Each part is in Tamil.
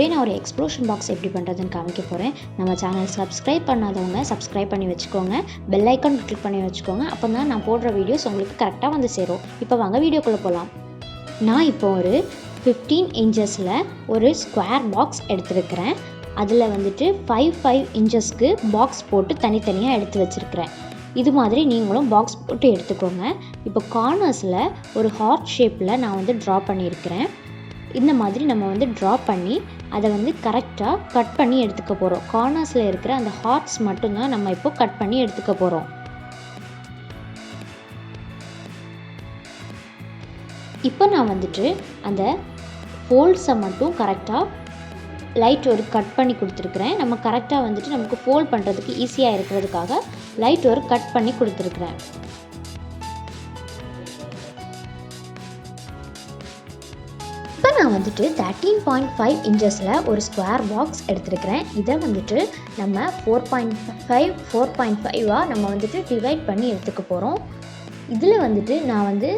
டுடே நான் ஒரு எக்ஸ்ப்ளோஷன் பாக்ஸ் எப்படி பண்ணுறதுன்னு காமிக்க போகிறேன். நம்ம சேனல் சப்ஸ்கிரைப் பண்ணாதவங்க சப்ஸ்கிரைப் பண்ணி வச்சுக்கோங்க, பெல் ஐக்கான் கிளிக் பண்ணி வச்சுக்கோங்க. அப்போ தான் நான் போடுற வீடியோஸ் உங்களுக்கு கரெக்டாக வந்து சேரும். இப்போ வாங்க வீடியோக்குள்ளே போகலாம். நான் இப்போ ஒரு 15 இன்ச்சஸில் ஒரு ஸ்கொயர் பாக்ஸ் எடுத்துருக்கிறேன். அதில் வந்துட்டு 5 இன்ச்சஸ்க்கு பாக்ஸ் போட்டு தனித்தனியாக எடுத்து வச்சுருக்கிறேன். இது மாதிரி நீங்களும் பாக்ஸ் போட்டு எடுத்துக்கோங்க. இப்போ கார்னர்ஸில் ஒரு ஹார்ட் ஷேப்பில் நான் வந்து ட்ரா பண்ணியிருக்கிறேன். இந்த மாதிரி நம்ம வந்து ட்ரா பண்ணி அதை வந்து கரெக்டாக கட் பண்ணி எடுத்துக்க போகிறோம். கார்னர்ஸில் இருக்கிற அந்த ஹார்ட்ஸ் மட்டும்தான் நம்ம இப்போ கட் பண்ணி எடுத்துக்க போகிறோம். இப்போ நான் வந்துட்டு அந்த ஃபோல்ட்ஸை மட்டும் கரெக்டாக லைட் ஒரு கட் பண்ணி கொடுத்துருக்குறேன். நம்ம கரெக்டாக வந்துட்டு நமக்கு ஃபோல்ட் பண்ணுறதுக்கு ஈஸியாக இருக்கிறதுக்காக லைட் ஒரு கட் பண்ணி கொடுத்துருக்குறேன். இப்போ நான் வந்துட்டு 13.5 இன்ச்சஸில் ஒரு ஸ்கொயர் பாக்ஸ் எடுத்துருக்கிறேன். இதை வந்துட்டு நம்ம 4.5 நம்ம வந்துட்டு டிவைட் பண்ணி எடுத்துக்க போகிறோம். இதில் வந்துட்டு நான் வந்து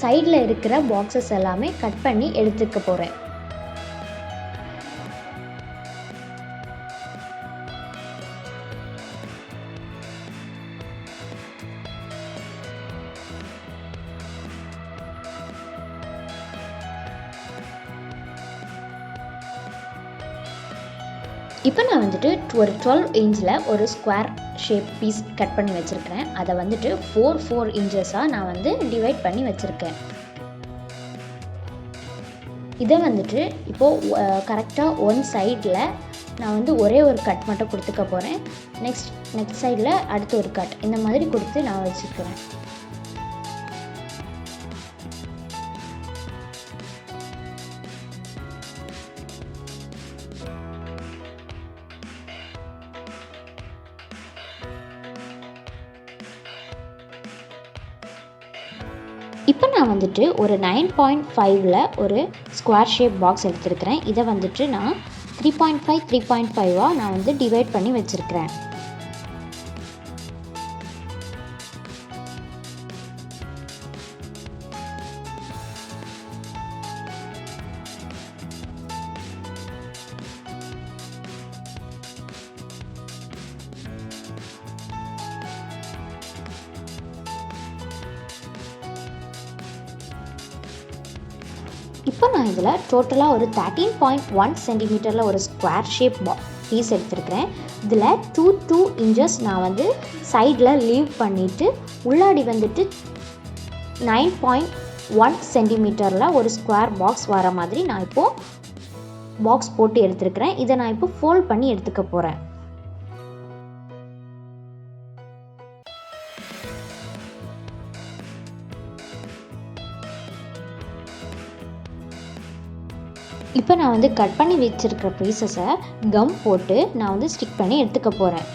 சைடில் இருக்கிற பாக்ஸஸ் எல்லாமே கட் பண்ணி எடுத்துக்க போகிறேன். இப்போ நான் வந்துட்டு ஒரு 12 இன்ச்சில் ஒரு ஸ்கொயர் ஷேப் பீஸ் கட் பண்ணி வச்சுருக்கிறேன். அதை வந்துட்டு 4 இன்ச்சஸாக நான் வந்து டிவைட் பண்ணி வச்சுருக்கேன். இதை வந்துட்டு இப்போது கரெக்டாக ஒன் சைடில் நான் வந்து ஒரே ஒரு கட் மட்டும் கொடுத்துக்க போகிறேன். நெக்ஸ்ட் சைடில் அடுத்த ஒரு கட் இந்த மாதிரி கொடுத்து நான் வச்சுருக்கிறேன். இப்போ நான் வந்துட்டு ஒரு 9.5ல் ஒரு ஸ்கொயர் ஷேப் பாக்ஸ் எடுத்துருக்கிறேன். இதை வந்துட்டு நான் 3.5 நான் வந்து டிவைட் பண்ணி வச்சுருக்கிறேன். இப்போ நான் இதில் டோட்டலாக ஒரு 13.1 சென்டிமீட்டரில் ஒரு ஸ்கொயர் ஷேப் பீஸ் எடுத்துருக்கிறேன். இதில் 2 இன்ச்சஸ் நான் வந்து சைடில் லீவ் பண்ணிவிட்டு உள்ளாடி வந்துட்டு 9.1 சென்டிமீட்டரில் ஒரு ஸ்கொயர் பாக்ஸ் வர மாதிரி நான் இப்போது பாக்ஸ் போட்டு எடுத்துருக்கிறேன். இதை நான் இப்போ ஃபோல்ட் பண்ணி எடுத்துக்க போகிறேன். இப்போ நான் வந்து கட் பண்ணி வச்சுருக்கிற பீசஸை கம் போட்டு நான் வந்து ஸ்டிக் பண்ணி எடுத்துக்க போகிறேன்.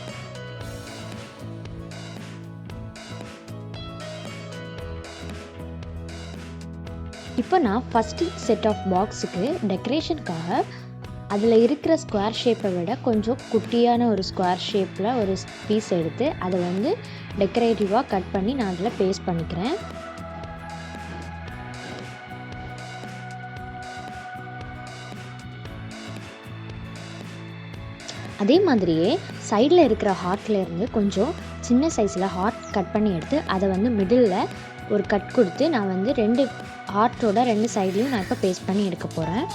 இப்போ நான் ஃபஸ்ட்டு செட் ஆஃப் பாக்ஸுக்கு டெக்கரேஷனுக்காக அதில் இருக்கிற ஸ்கொயர் ஷேப்பை விட கொஞ்சம் குட்டியான ஒரு ஸ்கொயர் ஷேப்பில் ஒரு பீஸ் எடுத்து அதை வந்து டெக்கரேட்டிவாக கட் பண்ணி நான் அதில் பேஸ்ட் பண்ணிக்கிறேன். அதே மாதிரியே சைடில் இருக்கிற ஹார்ட்லேருந்து கொஞ்சம் சின்ன சைஸில் ஹார்ட் கட் பண்ணி எடுத்து அதை வந்து மிடில் ஒரு கட் கொடுத்து நான் வந்து 2 ஹார்ட்டோட 2 சைட்லையும் நான் இப்போ பேஸ்ட் பண்ணி எடுக்க போகிறேன்.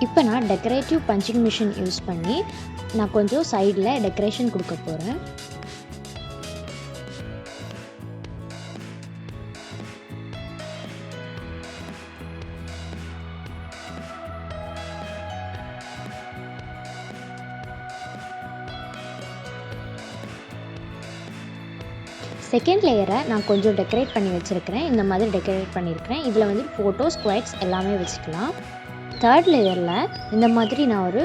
இப்போ நான் டெக்கரேட்டிவ் பஞ்சிங் மிஷின் யூஸ் பண்ணி நான் கொஞ்சம் சைடில் டெக்கரேஷன் கொடுக்க போகிறேன். செகண்ட் லேயரை நான் கொஞ்சம் டெக்கரேட் பண்ணி வச்சுருக்கிறேன். இந்த மாதிரி டெக்கரேட் பண்ணியிருக்கிறேன். இதில் வந்து ஃபோட்டோஸ், குவைட்ஸ் எல்லாமே வச்சுக்கலாம். தேர்ட் லேயரில் இந்த மாதிரி நான் ஒரு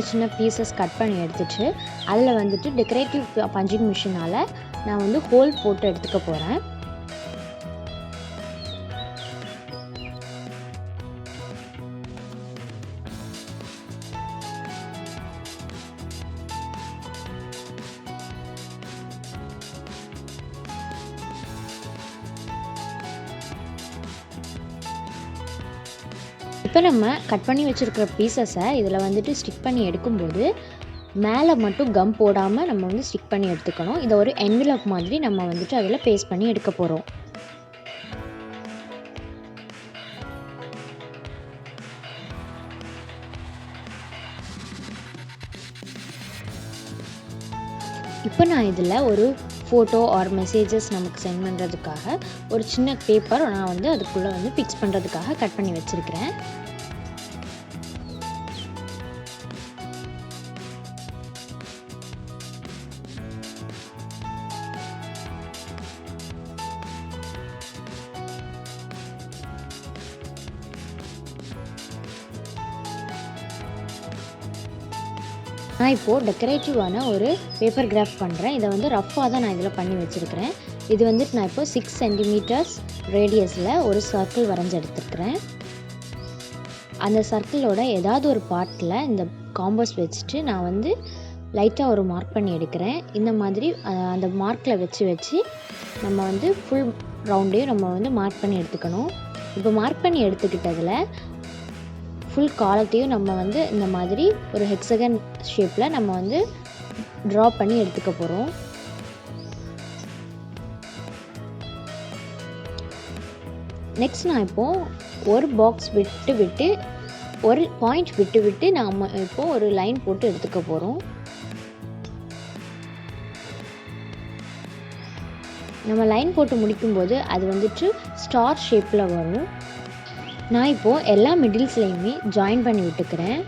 சின்ன பீசஸ் கட் பண்ணி எடுத்துட்டு அதில் வந்துட்டு டெக்கரேட்டிவ் பஞ்சிங் மிஷினால் நான் வந்து ஹோல் போட்டு எடுத்துக்க போகிறேன். இப்போ நம்ம கட் பண்ணி வச்சுருக்கிற பீசஸை இதில் வந்துட்டு ஸ்டிக் பண்ணி எடுக்கும்போது மேலே மட்டும் கம் போடாமல் நம்ம வந்து ஸ்டிக் பண்ணி எடுத்துக்கணும். இதை ஒரு என்வலப் மாதிரி நம்ம வந்துட்டு அதில் பேஸ்ட் பண்ணி எடுக்க போகிறோம். இப்போ நான் இதில் ஒரு ஃபோட்டோ ஆர் மெசேஜஸ் நமக்கு சென்ட் பண்ணுறதுக்காக ஒரு சின்ன பேப்பர் நான் வந்து அதுக்குள்ளே வந்து ஃபிக்ஸ் பண்ணுறதுக்காக கட் பண்ணி வச்சுருக்கிறேன். நான் இப்போது டெக்கரேட்டிவான ஒரு பேப்பர் கிராஃப்ட் பண்ணுறேன். இதை வந்து ரஃப்பாக தான் நான் இதில் பண்ணி வச்சுருக்கிறேன். இது வந்துட்டு நான் இப்போ 6 சென்டிமீட்டர்ஸ் ரேடியஸில் ஒரு சர்க்கிள் வரைஞ்சி எடுத்துருக்கிறேன். அந்த சர்க்கிளோட ஏதாவது ஒரு பார்ட்டில் இந்த காம்பஸ் வச்சுட்டு நான் வந்து லைட்டாக ஒரு மார்க் பண்ணி எடுக்கிறேன். இந்த மாதிரி அந்த மார்க்கில் வச்சு நம்ம வந்து ஃபுல் ரவுண்டையும் நம்ம வந்து மார்க் பண்ணி எடுத்துக்கணும். இப்போ மார்க் பண்ணி எடுத்துக்கிட்டதில் ஃபுல் காலத்தையும் நம்ம வந்து இந்த மாதிரி ஒரு ஹெக்ஸகன் ஷேப்பில் நம்ம வந்து ட்ரா பண்ணி எடுத்துக்க போகிறோம். நெக்ஸ்ட் நான் இப்போது ஒரு பாக்ஸ் விட்டு ஒரு பாயிண்ட் விட்டு நாம் இப்போது ஒரு லைன் போட்டு எடுத்துக்க போகிறோம். நம்ம லைன் போட்டு முடிக்கும்போது அது வந்துட்டு ஸ்டார் ஷேப்பில் வரும். நான் இப்போது எல்லா மிடில்ஸ்லையுமே ஜாயின் பண்ணி விட்டுக்கிறேன்.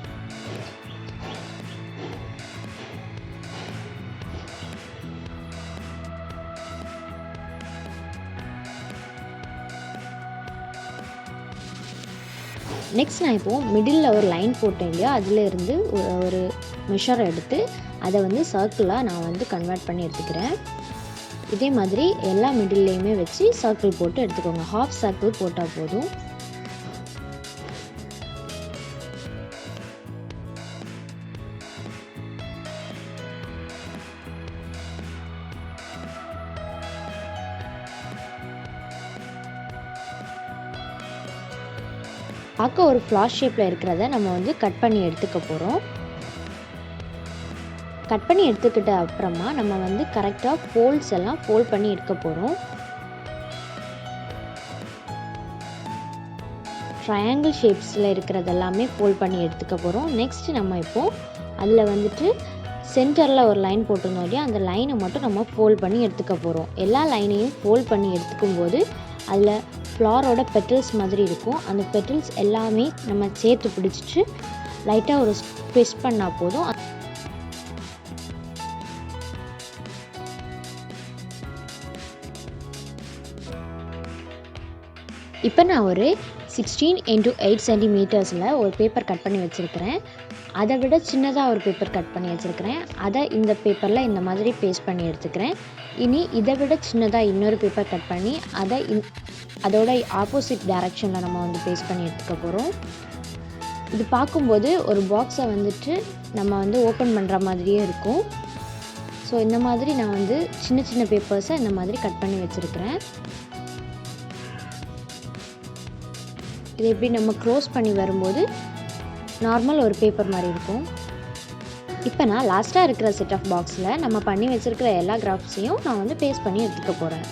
நெக்ஸ்ட் நான் இப்போது மிடில் ஒரு லைன் போட்டேன் இல்லையா, அதில் இருந்து ஒரு மெஷர் எடுத்து அதை வந்து சர்க்கிளாக நான் வந்து கன்வெர்ட் பண்ணி எடுத்துக்கிறேன். இதே மாதிரி எல்லா மிடில்லையுமே வச்சு சர்க்கிள் போட்டு எடுத்துக்கோங்க. ஹாஃப் சர்க்கிள் போட்டால் போதும். பார்க்க ஒரு ஃப்ளார் ஷேப்பில் இருக்கிறத நம்ம வந்து கட் பண்ணி எடுத்துக்க போகிறோம். கட் பண்ணி எடுத்துக்கிட்ட அப்புறமா நம்ம வந்து கரெக்டாக ஃபோல்ட்ஸ் எல்லாம் ஃபோல்ட் பண்ணி எடுக்க போகிறோம். ட்ரையாங்கிள் ஷேப்ஸில் இருக்கிறது எல்லாமே ஃபோல்ட் பண்ணி எடுத்துக்க போகிறோம். நெக்ஸ்ட் நம்ம இப்போது அதில் வந்துட்டு சென்டரில் ஒரு லைன் போட்டிருந்தோம் இல்லையா, அந்த லைனை மட்டும் நம்ம ஃபோல்ட் பண்ணி எடுத்துக்க போகிறோம். எல்லா லைனையும் ஃபோல்ட் பண்ணி எடுத்துக்கும் போது அதில் ஃப்ளாரோட பெட்டல்ஸ் மாதிரி இருக்கும். அந்த பெட்டல்ஸ் எல்லாமே நம்ம சேர்த்து பிடிச்சிட்டு லைட்டாக ஒரு ட்விஸ்ட் பண்ணால் போதும். இப்போ நான் ஒரு 16 × 8 சென்டிமீட்டர்ஸில் ஒரு பேப்பர் கட் பண்ணி வச்சுருக்கிறேன். அதை விட சின்னதாக ஒரு பேப்பர் கட் பண்ணி வச்சுருக்கிறேன். அதை இந்த பேப்பரில் இந்த மாதிரி பேஸ்ட் பண்ணி எடுத்துக்கிறேன். இனி இதை விட சின்னதாக இன்னொரு பேப்பர் கட் பண்ணி அதோட ஆப்போசிட் டைரக்ஷனில் நம்ம வந்து பேஸ்ட் பண்ணி எடுத்துக்க போகிறோம். இது பார்க்கும்போது ஒரு பாக்ஸை வந்துட்டு நம்ம வந்து ஓப்பன் பண்ணுற மாதிரியே இருக்கும். ஸோ இந்த மாதிரி நான் வந்து சின்ன சின்ன பேப்பர்ஸை இந்த மாதிரி கட் பண்ணி வச்சுருக்கிறேன். இது எப்படி நம்ம க்ளோஸ் பண்ணி வரும்போது நார்மல் ஒரு பேப்பர் மாதிரி இருக்கும். இப்போ நான் லாஸ்ட்டாக இருக்கிற செட் ஆஃப் பாக்ஸில் நம்ம பண்ணி வச்சுருக்கிற எல்லா கிராஃப்ட்ஸையும் நான் வந்து பேஸ்ட் பண்ணி எடுத்துக்க போகிறேன்.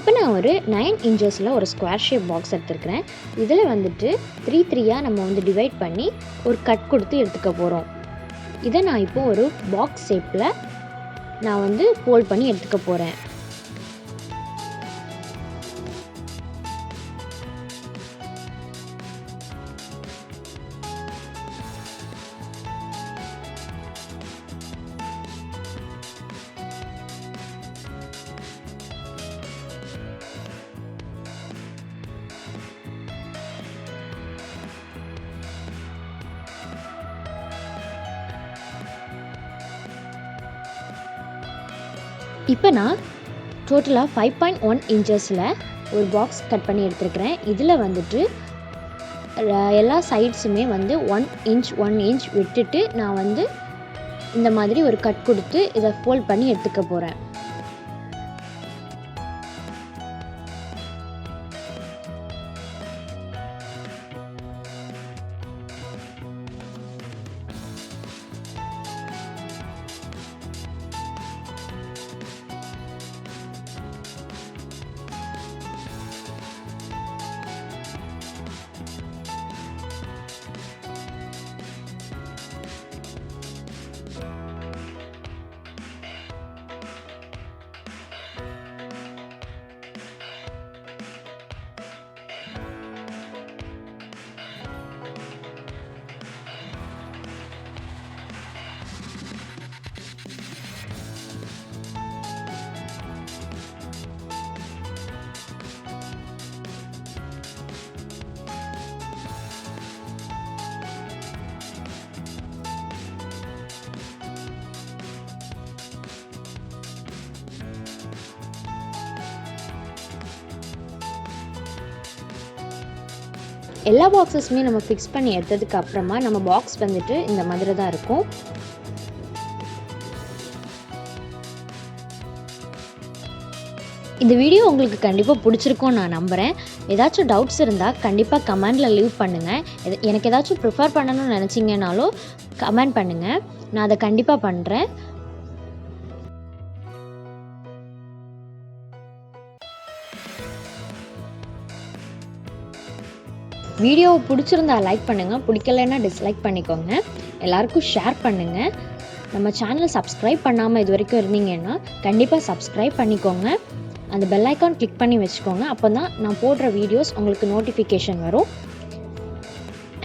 இப்போ நான் ஒரு 9 இன்ச்சஸில் ஒரு ஸ்கொயர் ஷேப் பாக்ஸ் எடுத்துருக்கிறேன். இதில் வந்துட்டு 3 நம்ம வந்து டிவைட் பண்ணி ஒரு கட் கொடுத்து எடுத்துக்க போகிறோம். இதை நான் இப்போ ஒரு பாக்ஸ் ஷேப்பில் நான் வந்து ஃபோல்ட் பண்ணி எடுத்துக்க போகிறேன். இப்போ நான் டோட்டலாக 5.1 இன்ச்சஸில் ஒரு பாக்ஸ் கட் பண்ணி எடுத்துருக்கிறேன். இதில் வந்துட்டு எல்லா சைட்ஸுமே வந்து 1 இன்ச் விட்டுட்டு நான் வந்து இந்த மாதிரி ஒரு கட் கொடுத்து இதை ஃபோல்ட் பண்ணி எடுத்துக்க போகிறேன். எல்லா பாக்ஸஸுமே நம்ம ஃபிக்ஸ் பண்ணி எடுத்ததுக்கு அப்புறமா நம்ம பாக்ஸ் வந்துட்டு இந்த மாதிரி தான் இருக்கும். இந்த வீடியோ உங்களுக்கு கண்டிப்பாக பிடிச்சிருக்கும்னு நான் நம்புகிறேன். ஏதாச்சும் டவுட்ஸ் இருந்தால் கண்டிப்பாக கமெண்டில் லீவ் பண்ணுங்கள். எனக்கு ஏதாச்சும் ப்ரிஃபர் பண்ணணும்னு நினச்சிங்கனாலும் கமெண்ட் பண்ணுங்கள், நான் அதை கண்டிப்பாக பண்ணுறேன். வீடியோவை பிடிச்சிருந்தா லைக் பண்ணுங்கள், பிடிக்கலைன்னா டிஸ்லைக் பண்ணிக்கோங்க. எல்லாருக்கும் ஷேர் பண்ணுங்கள். நம்ம சேனலை சப்ஸ்கிரைப் பண்ணாமல் இது வரைக்கும் இருந்தீங்கன்னா கண்டிப்பாக சப்ஸ்கிரைப் பண்ணிக்கோங்க. அந்த பெல் ஐக்கான் கிளிக் பண்ணி வச்சுக்கோங்க. அப்போ தான் நான் போடுற வீடியோஸ் உங்களுக்கு நோட்டிஃபிகேஷன் வரும்.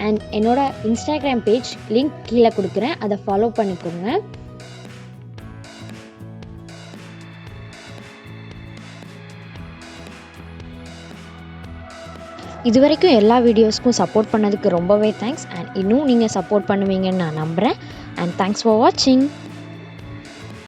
அண்ட் என்னோடய இன்ஸ்டாகிராம் பேஜ் லிங்க் கீழே கொடுக்குறேன், அதை ஃபாலோ பண்ணிக்கோங்க. இது வரைக்கும் எல்லா வீடியோஸ்க்கும் சப்போர்ட் பண்ணதுக்கு ரொம்பவே தேங்க்ஸ். அண்ட் இன்னும் நீங்கள் சப்போர்ட் பண்ணுவீங்கன்னு நான் நம்புகிறேன். அண்ட் தேங்க்ஸ் ஃபார் வாட்சிங்.